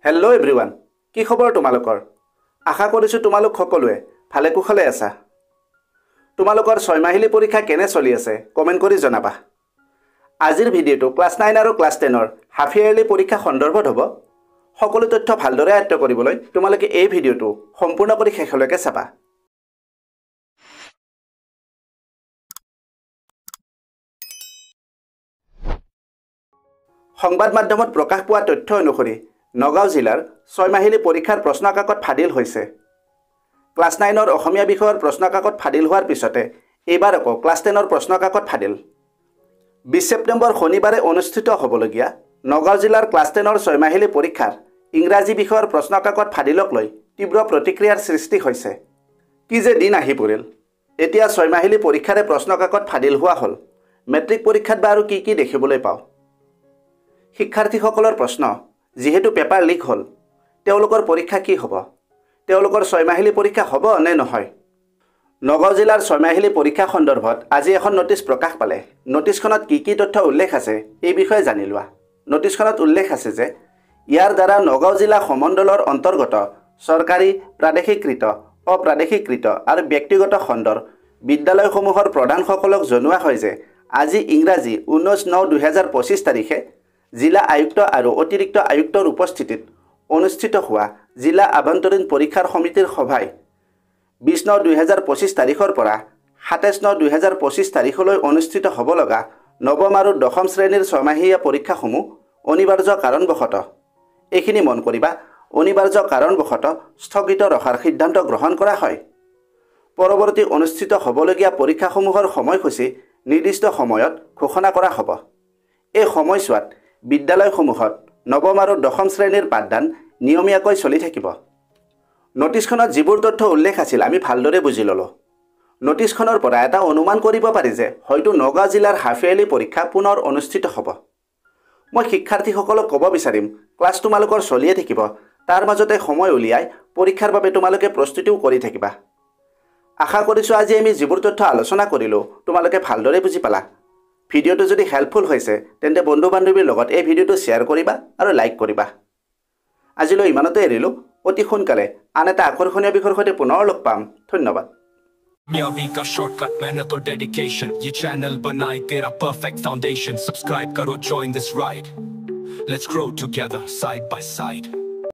Hello' everyone, কি খবৰ তোমালোকৰ? আশা কৰিছোঁ তোমালোক সকলোৱে ভালে কুশলে আছা। তোমালোকৰ 6 মাহিলী পৰীক্ষা কেনে চলি আছে কমেণ্ট কৰি জনাবা। আজিৰ ভিডিঅ'টো ক্লাছ 9 আৰু ক্লাছ 10ৰ হাফ ইয়াৰলি পৰীক্ষা সন্দৰ্ভত হ'ব। সকলো তথ্য ভালদৰে আয়ত্ত কৰিবলৈ তোমালোকে এই ভিডিঅ'টো সম্পূৰ্ণ কৰি শেষলৈকে চাবা। সংবাদ মাধ্যমত প্ৰকাশ পোৱা তথ্য অনুসৰি নগাঁও জিলাৰ 6 মাহিলী পৰীক্ষাৰ প্ৰশ্নকাকত ফাদিল হৈছে। ক্লাছ 9ৰ অসমীয়া বিষয়ৰ প্ৰশ্নকাকত ফাদিল হোৱাৰ পিছতে এইবাৰ আকৌ ক্লাছ 10ৰ প্ৰশ্নকাকত ফাদিল। 20 ছেপ্টেম্বৰ শনিবাৰে অনুষ্ঠিত হ'বলগীয়া নগাঁও জিলাৰ ক্লাছ 10ৰ 6 মাহিলী পৰীক্ষাৰ ইংৰাজী বিষয়ৰ প্ৰশ্নকাকত ফাদিলক লৈ তীব্ৰ প্ৰতিক্ৰিয়াৰ সৃষ্টি হৈছে। কি যে দিন আহি পৰিল, এতিয়া 6 মাহিলী পৰীক্ষাৰে প্ৰশ্নকাকত ফাদিল হোৱা হ'ল। মেট্ৰিক পৰীক্ষাত বা আৰু কি দেখিবলৈ পাওঁ। শিক্ষাৰ্থীসকলৰ প্ৰশ্ন, যিহেতু পেপাৰ লিক হ'ল, তেওঁলোকৰ পৰীক্ষা কি হ'ব? তেওঁলোকৰ 6 মাহিলী পৰীক্ষা হ'ব নে নহয়? নগাঁও জিলাৰ 6 মাহিলী পৰীক্ষা সন্দৰ্ভত আজি এখন নটিচ প্ৰকাশ পালে। নটিচখনত কি তথ্য উল্লেখ আছে এই বিষয়ে জানি লোৱা। নটিচখনত উল্লেখ আছে যে ইয়াৰ দ্বাৰা নগাঁও জিলা সমণ্ডলৰ অন্তৰ্গত চৰকাৰী, প্ৰাদেশিকৃত, অপ্ৰাদেশিকৃত আৰু ব্যক্তিগত খণ্ডৰ বিদ্যালয়সমূহৰ প্ৰধানসকলক জনোৱা হয় যে আজি ইংৰাজী 19/9/2025 তাৰিখে জিলা আয়ুক্ত আৰু অতিৰিক্ত আয়ুক্তৰ উপস্থিতিত অনুষ্ঠিত হোৱা জিলা আভ্যন্তৰীণ পৰীক্ষাৰ সমিতিৰ সভাই 20/9/2025 তাৰিখৰ পৰা 27/9/2025 তাৰিখলৈ অনুষ্ঠিত হ'ব লগা নৱম আৰু দশম শ্ৰেণীৰ 6 মাহীয়া পৰীক্ষাসমূহ অনিবাৰ্য কাৰণবশতঃ, এইখিনি মন কৰিবা, অনিবাৰ্য কাৰণবশতঃ স্থগিত ৰখাৰ সিদ্ধান্ত গ্ৰহণ কৰা হয়। পৰৱৰ্তী অনুষ্ঠিত হ'বলগীয়া পৰীক্ষাসমূহৰ সময়সূচী নিৰ্দিষ্ট সময়ত ঘোষণা কৰা হ'ব। এই সময়ছোৱাত বিদ্যালয়সমূহত নৱম আৰু দশম শ্ৰেণীৰ পাঠদান নিয়মীয়াকৈ চলি থাকিব। নটিচখনত যিবোৰ তথ্য উল্লেখ আছিল আমি ভালদৰে বুজি ল'লোঁ। নটিচখনৰ পৰা এটা অনুমান কৰিব পাৰি যে হয়তো নগাঁও জিলাৰ হাফ ইয়াৰলি পৰীক্ষা পুনৰ অনুষ্ঠিত হ'ব। মই শিক্ষাৰ্থীসকলক ক'ব বিচাৰিম, ক্লাছ তোমালোকৰ চলিয়ে থাকিব, তাৰ মাজতে সময় উলিয়াই পৰীক্ষাৰ বাবে তোমালোকে প্ৰস্তুতিও কৰি থাকিবা। আশা কৰিছোঁ আজি আমি যিবোৰ তথ্য আলোচনা কৰিলোঁ তোমালোকে ভালদৰে বুজি পালা। ভিডিঅ'টো যদি হেল্পফুল হৈছে তেন্তে বন্ধু বান্ধৱীৰ লগত এই ভিডিঅ'টো শ্বেয়াৰ কৰিবা আৰু লাইক কৰিবা। আজিলৈ ইমানতে এৰিলোঁ। অতি সোনকালে আন এটা আকৰ্ষণীয় বিষয়ৰ সৈতে পুনৰ লগ পাম। ধন্যবাদ। का शॉर्टकट मेहनत और डेडिकेशन, ये चैनल बनाए तेरा परफेक्ट फाउंडेशन। सब्सक्राइब करो, join this ride, let's grow together side by side।